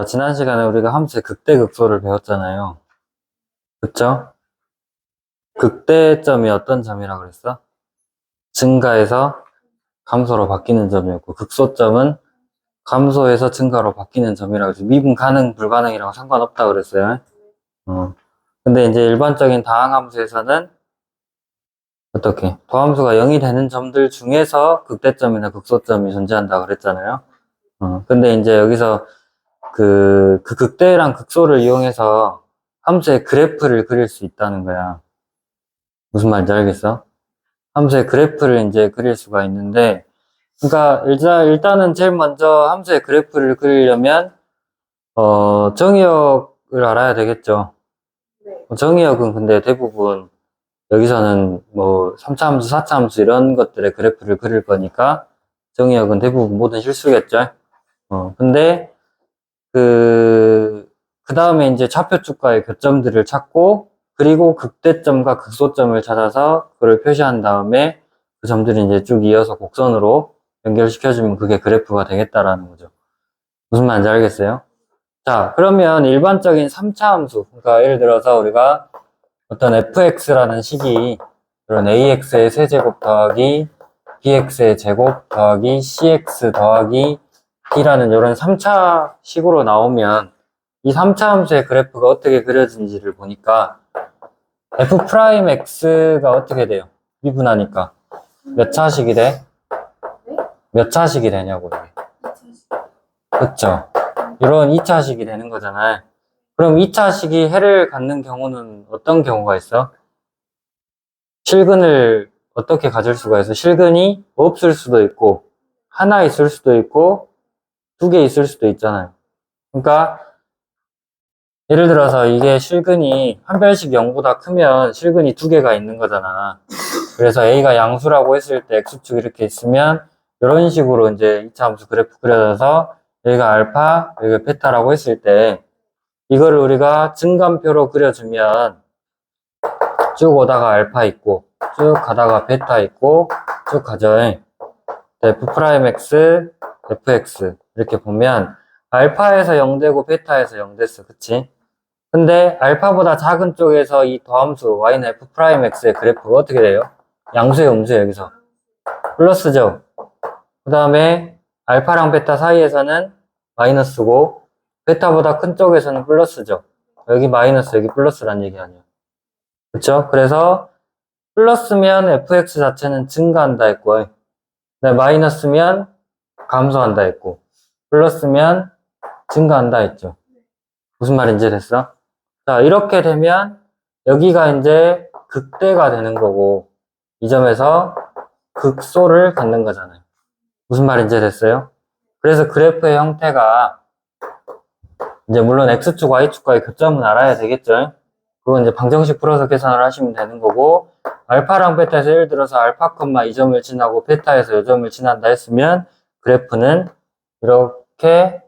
지난 시간에 우리가 함수의 극대극소를 배웠잖아요. 그쵸? 극대점이 어떤 점이라고 그랬어? 증가해서 감소로 바뀌는 점이었고, 극소점은 감소해서 증가로 바뀌는 점이라고 해서 미분 가능, 불가능이라고 상관없다고 그랬어요. 근데 이제 일반적인 다항함수에서는 어떻게? 도함수가 0이 되는 점들 중에서 극대점이나 극소점이 존재한다고 그랬잖아요. 근데 이제 여기서 그 극대랑 극소를 이용해서 함수의 그래프를 그릴 수 있다는 거야. 무슨 말인지 알겠어? 함수의 그래프를 이제 그릴 수가 있는데, 그러니까 일단은 제일 먼저 함수의 그래프를 그리려면 정의역을 알아야 되겠죠. 정의역은 근데 대부분 여기서는 뭐 3차 함수, 4차 함수 이런 것들의 그래프를 그릴 거니까 정의역은 대부분 모든 실수겠죠. 근데 그 다음에 이제 좌표축과의 교점들을 찾고, 그리고 극대점과 극소점을 찾아서 그걸 표시한 다음에 그 점들이 이제 쭉 이어서 곡선으로 연결시켜주면 그게 그래프가 되겠다라는 거죠. 무슨 말인지 알겠어요? 자, 그러면 일반적인 3차 함수, 그러니까 예를 들어서 우리가 어떤 fx라는 식이 그런 ax의 세제곱 더하기 bx의 제곱 더하기 cx 더하기 d라는 이런 3차 식으로 나오면 이 3차 함수의 그래프가 어떻게 그려지는지를 보니까 f'x가 어떻게 돼요? 미분하니까 몇 차식이 돼? 몇 차식이 되냐고 이게. 그쵸? 이런 2차식이 되는 거잖아요. 그럼 2차식이 해를 갖는 경우는 어떤 경우가 있어? 실근을 어떻게 가질 수가 있어? 실근이 없을 수도 있고 하나 있을 수도 있고 2개 있을 수도 있잖아요. 그러니까 예를 들어서 이게 실근이 한 별씩 0보다 크면 실근이 2개가 있는 거잖아. 그래서 A가 양수라고 했을 때 X축 이렇게 있으면 이런 식으로 이제 2차 함수 그래프 그려져서 여기가 알파, 여기가 베타라고 했을 때 이거를 우리가 증감표로 그려주면 쭉 오다가 알파 있고 쭉 가다가 베타 있고 쭉 가죠. F'X, Fx 이렇게 보면 알파에서 0되고 베타에서 0됐어. 그치? 근데 알파보다 작은 쪽에서 이 더함수 y는 f'x의 그래프가 어떻게 돼요? 양수의 음수예요. 여기서 플러스죠. 그 다음에 알파랑 베타 사이에서는 마이너스고 베타보다 큰 쪽에서는 플러스죠. 여기 마이너스 여기 플러스란 얘기 아니에요. 그쵸? 그래서 플러스면 fx 자체는 증가한다 했고, 마이너스면 감소한다 했고, 플러스면 증가한다 했죠. 무슨 말인지 됐어? 자, 이렇게 되면 여기가 이제 극대가 되는 거고, 이 점에서 극소를 갖는 거잖아요. 무슨 말인지 됐어요? 그래서 그래프의 형태가 이제 물론 x축, y축과의 교점은 알아야 되겠죠? 그건 이제 방정식 풀어서 계산을 하시면 되는 거고, 알파랑 베타에서 예를 들어서 알파, 이 점을 지나고 베타에서 이 점을 지난다 했으면 그래프는 이렇게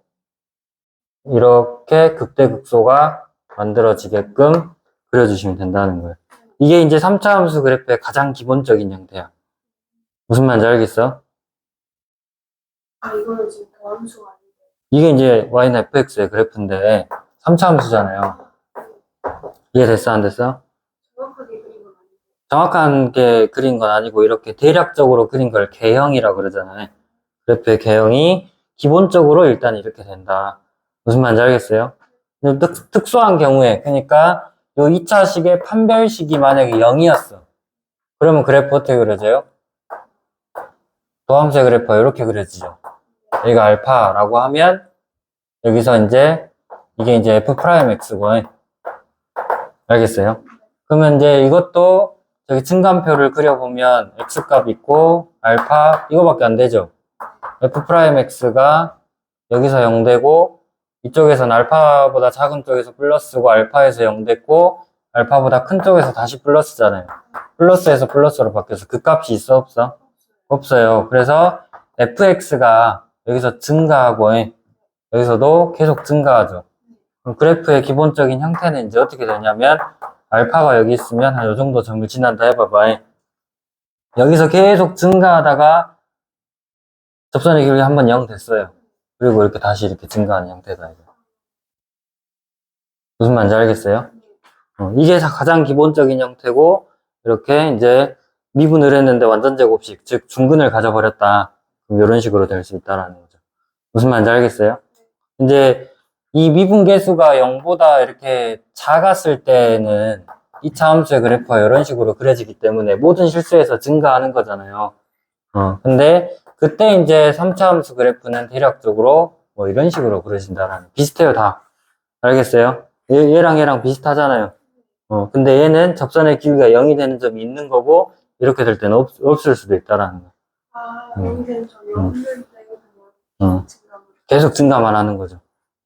극대극소가 만들어지게끔 그려주시면 된다는 거예요. 이게 이제 3차 함수 그래프의 가장 기본적인 형태야. 무슨 말인지 알겠어? 이거는 지금 더함수가 아닌데. 이게 이제 y는 fx의 그래프인데 3차 함수잖아요. 이해됐어? 안 됐어? 정확하게 그린 건 아니고. 정확하게 그린 건 아니고 이렇게 대략적으로 그린 걸 개형이라고 그러잖아요. 그래프의 개형이 기본적으로 일단 이렇게 된다. 무슨 말인지 알겠어요? 특수한 경우에, 그러니까 요 2차식의 판별식이 만약에 0이었어. 그러면 그래프 어떻게 그려져요? 도함수의 그래프가 이렇게 그려지죠. 여기가 알파라고 하면 여기서 이제 이게 이제 f'x고, 알겠어요? 그러면 이제 이것도 저기 증감표를 그려보면 x값 있고 알파 이거밖에 안 되죠. f'x가 여기서 0되고 이쪽에서는 알파보다 작은 쪽에서 플러스고 알파에서 0됐고 알파보다 큰 쪽에서 다시 플러스잖아요. 플러스에서 플러스로 바뀌어서 그 값이 있어 없어? 없어요. 그래서 fx가 여기서 증가하고 여기서도 계속 증가하죠. 그럼 그래프의 기본적인 형태는 이제 어떻게 되냐면 알파가 여기 있으면 한 요 정도 점을 지난다 해봐봐. 여기서 계속 증가하다가 접선의 기울기 한번 0 됐어요. 그리고 이렇게 다시 이렇게 증가하는 형태다. 이거. 무슨 말인지 알겠어요? 이게 가장 기본적인 형태고, 이렇게 이제 미분을 했는데 완전 제곱식, 즉 중근을 가져버렸다. 그럼 이런 식으로 될 수 있다라는 거죠. 무슨 말인지 알겠어요? 이제 이 미분 계수가 0보다 이렇게 작았을 때는 2차 함수의 그래프가 이런 식으로 그려지기 때문에 모든 실수에서 증가하는 거잖아요. 근데 그때 이제 3차 함수 그래프는 대략적으로 뭐 이런 식으로 그려진다라는, 비슷해요, 다. 알겠어요? 얘랑 얘랑 비슷하잖아요. 근데 얘는 접선의 기울기가 0이 되는 점이 있는 거고, 이렇게 될 때는 없을 수도 있다라는 거. 아, 음. 여기는 저 음. 영들 음. 증가물. 계속 증가만 하는 거죠.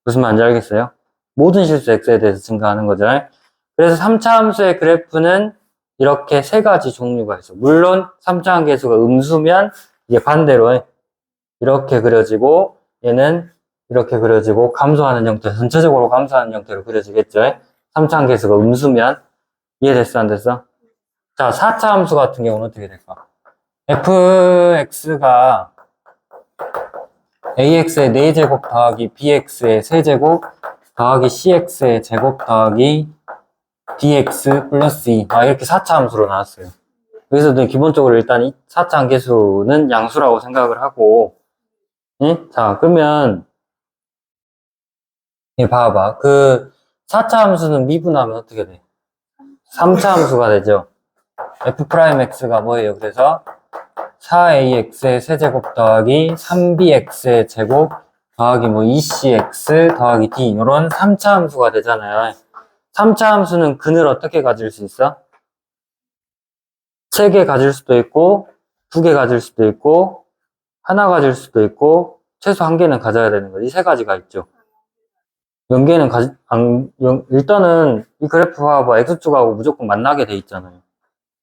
무슨 말인지 알겠어요? 모든 실수 x에 대해서 증가하는 거죠. 그래서 3차 함수의 그래프는 이렇게 세 가지 종류가 있어. 물론 3차 함계수가 음수면 이게 반대로 이렇게 그려지고, 얘는 이렇게 그려지고, 감소하는 형태, 전체적으로 감소하는 형태로 그려지겠죠. 3차 함계수가 음수면. 이해됐어, 안 됐어? 자, 4차 함수 같은 경우는 어떻게 될까? fx가 ax의 4제곱 더하기 bx의 3제곱 더하기 cx의 제곱 더하기 dx 플러스 2. 이렇게 4차 함수로 나왔어요. 여기서도 기본적으로 일단 이 4차 함계수는 양수라고 생각을 하고, 응? 자, 그러면, 봐봐. 그 4차 함수는 미분하면 어떻게 돼? 3차 함수가 되죠. f'x가 뭐예요? 그래서 4ax의 세제곱 더하기 3bx의 제곱 더하기 뭐 2cx 더하기 d, 이런 3차 함수가 되잖아요. 3차 함수는 근을 어떻게 가질 수 있어? 3개 가질 수도 있고 2개 가질 수도 있고 하나 가질 수도 있고 최소 1개는 가져야 되는 거지. 이 세 가지가 있죠. 연계는 일단은 이 그래프 봐봐. x축하고 무조건 만나게 돼 있잖아요.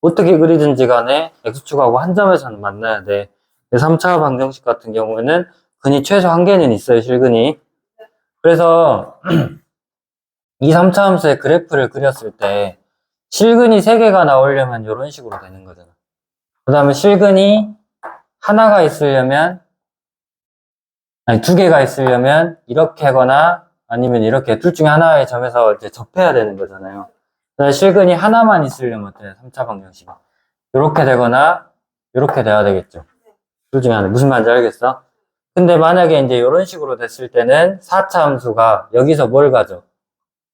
어떻게 그리든지 간에 x축하고 한 점에서는 만나야 돼. 3차 방정식 같은 경우에는 근이 최소 1개는 있어요, 실근이. 그래서 이 3차 함수의 그래프를 그렸을 때 실근이 3개가 나오려면 이런 식으로 되는 거잖아. 그 다음에 실근이 하나가 있으려면, 아니 2개가 있으려면 이렇게 하거나 아니면 이렇게 둘 중에 하나의 점에서 이제 접해야 되는 거잖아요. 그래서 실근이 하나만 있으려면 어때요? 3차 방정식. 이렇게 되거나 이렇게 돼야 되겠죠. 둘 중에 하나. 무슨 말인지 알겠어? 근데 만약에 이제 이런 식으로 됐을 때는 4차 함수가 여기서 뭘 가져?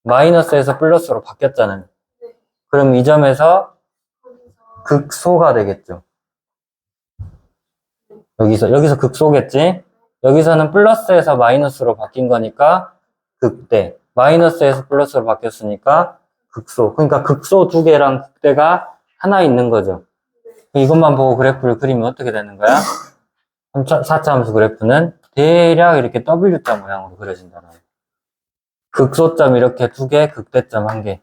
마이너스에서 플러스로 바뀌었잖아요. 그럼 이 점에서 극소가 되겠죠. 여기서 극소겠지? 여기서는 플러스에서 마이너스로 바뀐 거니까 극대. 마이너스에서 플러스로 바뀌었으니까 극소. 그러니까 극소 2개랑 극대가 하나 있는 거죠. 이것만 보고 그래프를 그리면 어떻게 되는 거야? 4차 함수 그래프는 대략 이렇게 W자 모양으로 그려진다는 거예요. 극소점 이렇게 2개, 극대점 1개.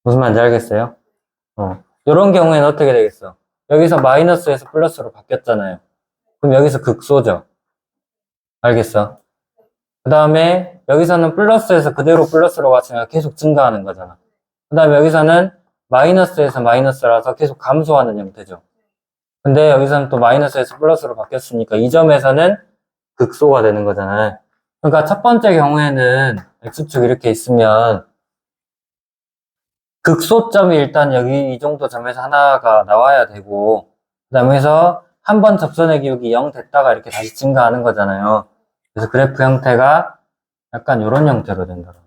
무슨 말인지 알겠어요? 이런 경우에는 어떻게 되겠어? 여기서 마이너스에서 플러스로 바뀌었잖아요. 그럼 여기서 극소죠. 알겠어? 그 다음에 여기서는 플러스에서 그대로 플러스로 갔으니까 계속 증가하는 거잖아. 그 다음에 여기서는 마이너스에서 마이너스라서 계속 감소하는 형태죠. 근데 여기서는 또 마이너스에서 플러스로 바뀌었으니까 이 점에서는 극소가 되는 거잖아요. 그러니까 첫 번째 경우에는 x축 이렇게 있으면 극소점이 일단 여기 이 정도 점에서 하나가 나와야 되고, 그 다음에 해서 한 번 접선의 기울기 0 됐다가 이렇게 다시 증가하는 거잖아요. 그래서 그래프 형태가 약간 이런 형태로 된다고.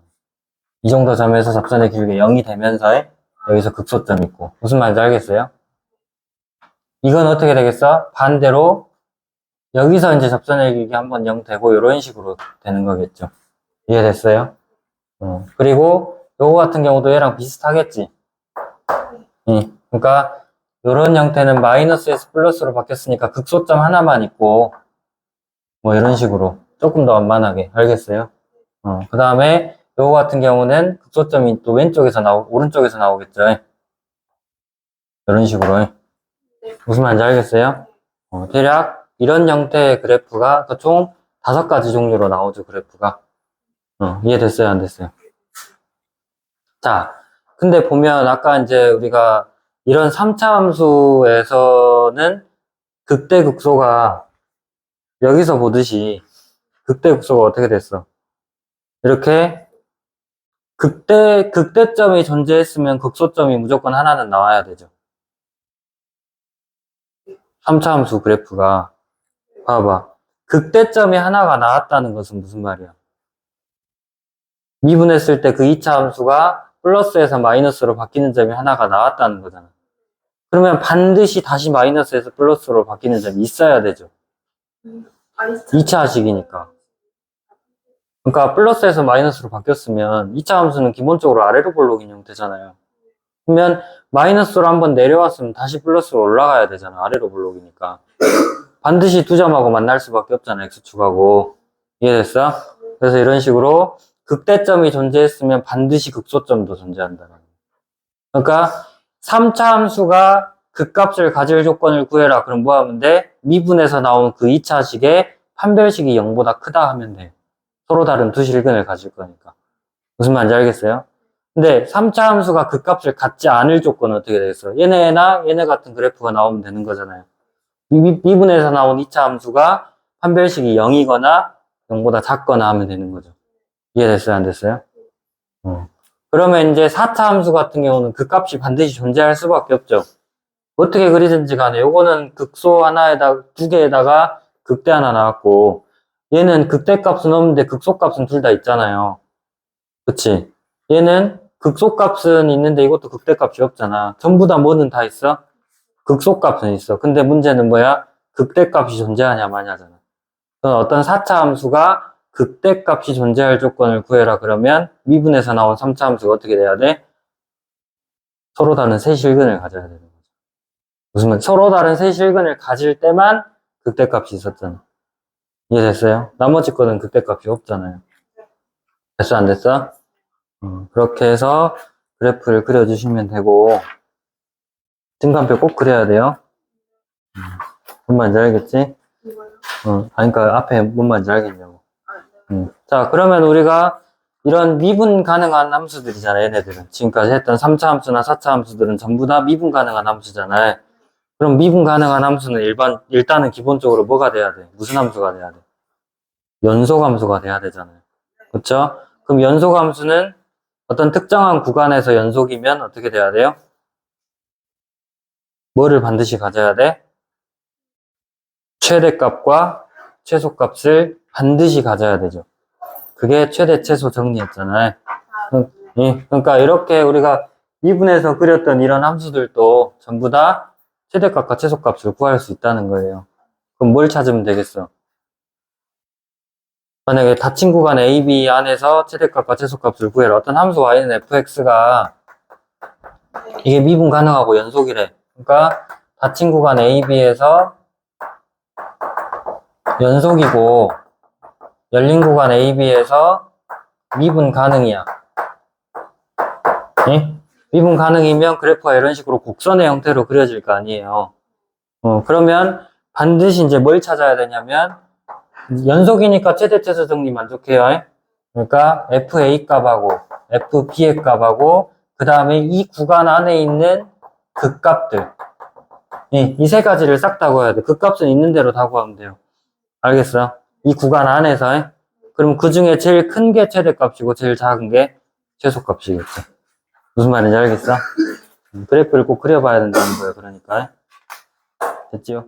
이 정도 점에서 접선의 기울기 0이 되면서 여기서 극소점 있고. 무슨 말인지 알겠어요? 이건 어떻게 되겠어? 반대로 여기서 이제 접선의 기울기 한번 0 되고 이런 식으로 되는 거겠죠. 이해됐어요? 그리고 요거 같은 경우도 얘랑 비슷하겠지. 그러니까 이런 형태는 마이너스에서 플러스로 바뀌었으니까 극소점 하나만 있고 뭐 이런 식으로 조금 더 완만하게. 알겠어요? 그 다음에 요거 같은 경우는 극소점이 또 오른쪽에서 나오겠죠. 이런 식으로. 무슨 말인지 알겠어요? 대략 이런 형태의 그래프가 총 5가지 종류로 나오죠, 그래프가. 이해됐어요, 안 됐어요? 자, 근데 보면 아까 이제 우리가 이런 3차 함수에서는 극대극소가 여기서 보듯이 극대극소가 어떻게 됐어? 이렇게 극대점이 존재했으면 극소점이 무조건 하나는 나와야 되죠. 3차 함수 그래프가. 봐봐. 극대점이 하나가 나왔다는 것은 무슨 말이야? 미분했을 때 그 2차 함수가 플러스에서 마이너스로 바뀌는 점이 하나가 나왔다는 거잖아. 그러면 반드시 다시 마이너스에서 플러스로 바뀌는 점이 있어야 되죠. 2차 하식이니까. 그러니까 플러스에서 마이너스로 바뀌었으면 2차 함수는 기본적으로 아래로 볼록인 형태잖아요. 그러면 마이너스로 한번 내려왔으면 다시 플러스로 올라가야 되잖아. 아래로 볼록이니까. 반드시 두 점하고 만날 수밖에 없잖아. x축하고. 이해됐어? 그래서 이런 식으로 극대점이 존재했으면 반드시 극소점도 존재한다. 그러니까 3차 함수가 극값을 가질 조건을 구해라. 그럼 뭐 하면 돼? 미분에서 나온 그 2차 식의 판별식이 0보다 크다 하면 돼. 서로 다른 두 실근을 가질 거니까. 무슨 말인지 알겠어요? 근데 3차 함수가 극값을 갖지 않을 조건은 어떻게 되겠어요? 얘네나 얘네 같은 그래프가 나오면 되는 거잖아요. 미분에서 나온 2차 함수가 판별식이 0이거나 0보다 작거나 하면 되는 거죠. 이해됐어요? 안 됐어요? 그러면 이제 4차 함수 같은 경우는 그 값이 반드시 존재할 수밖에 없죠. 어떻게 그리든지 간에 요거는 극소 하나에다가 두 개에다가 극대 하나 나왔고 얘는 극대값은 없는데 극소값은 둘 다 있잖아요. 그치? 얘는 극소값은 있는데 이것도 극대값이 없잖아. 전부 다 뭐는 다 있어? 극소값은 있어. 근데 문제는 뭐야? 극대값이 존재하냐 마냐잖아. 그럼 어떤 4차 함수가 극대값이 존재할 조건을 구해라 그러면 미분에서 나온 3차 함수가 어떻게 돼야 돼? 서로 다른 세 실근을 가져야 되는 거죠. 무슨 말? 서로 다른 세 실근을 가질 때만 극대값이 있었잖아. 이해됐어요? 나머지 거는 극대값이 없잖아요. 됐어 안 됐어? 그렇게 해서 그래프를 그려주시면 되고 등간표 꼭 그려야 돼요. 뭔 말인지 알겠지? 그러니까 앞에 뭔 말인지 알겠냐고. 자, 그러면 우리가 이런 미분 가능한 함수들이잖아, 얘네들은. 지금까지 했던 3차 함수나 4차 함수들은 전부 다 미분 가능한 함수잖아요. 그럼 미분 가능한 함수는 일단은 기본적으로 뭐가 돼야 돼? 무슨 함수가 돼야 돼? 연속 함수가 돼야 되잖아요. 그렇죠? 그럼 연속 함수는 어떤 특정한 구간에서 연속이면 어떻게 돼야 돼요? 뭐를 반드시 가져야 돼? 최대값과 최소값을 반드시 가져야 되죠. 그게 최대 최소 정리였잖아요. 그러니까 이렇게 우리가 미분에서 그렸던 이런 함수들도 전부 다 최대값과 최소값을 구할 수 있다는 거예요. 그럼 뭘 찾으면 되겠어? 만약에 닫힌 구간 AB 안에서 최대값과 최소값을 구해라. 어떤 함수 y는 fx가 이게 미분 가능하고 연속이래. 그러니까 닫힌 구간 AB에서 연속이고 열린 구간 AB에서 미분 가능이야. 예? 미분 가능이면 그래프가 이런 식으로 곡선의 형태로 그려질 거 아니에요. 그러면 반드시 이제 뭘 찾아야 되냐면 연속이니까 최대 최소 정리 만족해요. 그러니까 FA 값하고 FB의 값하고 그 다음에 이 구간 안에 있는 극값들 이 세 가지를 싹 다 구해야 돼. 극값은 있는 대로 다 구하면 돼요. 알겠어? 이 구간 안에서 그럼 그 중에 제일 큰 게 최대값이고 제일 작은 게 최소값이겠죠. 무슨 말인지 알겠어? 그래프를 꼭 그려봐야 된다는 거예요. 그러니까 됐지요?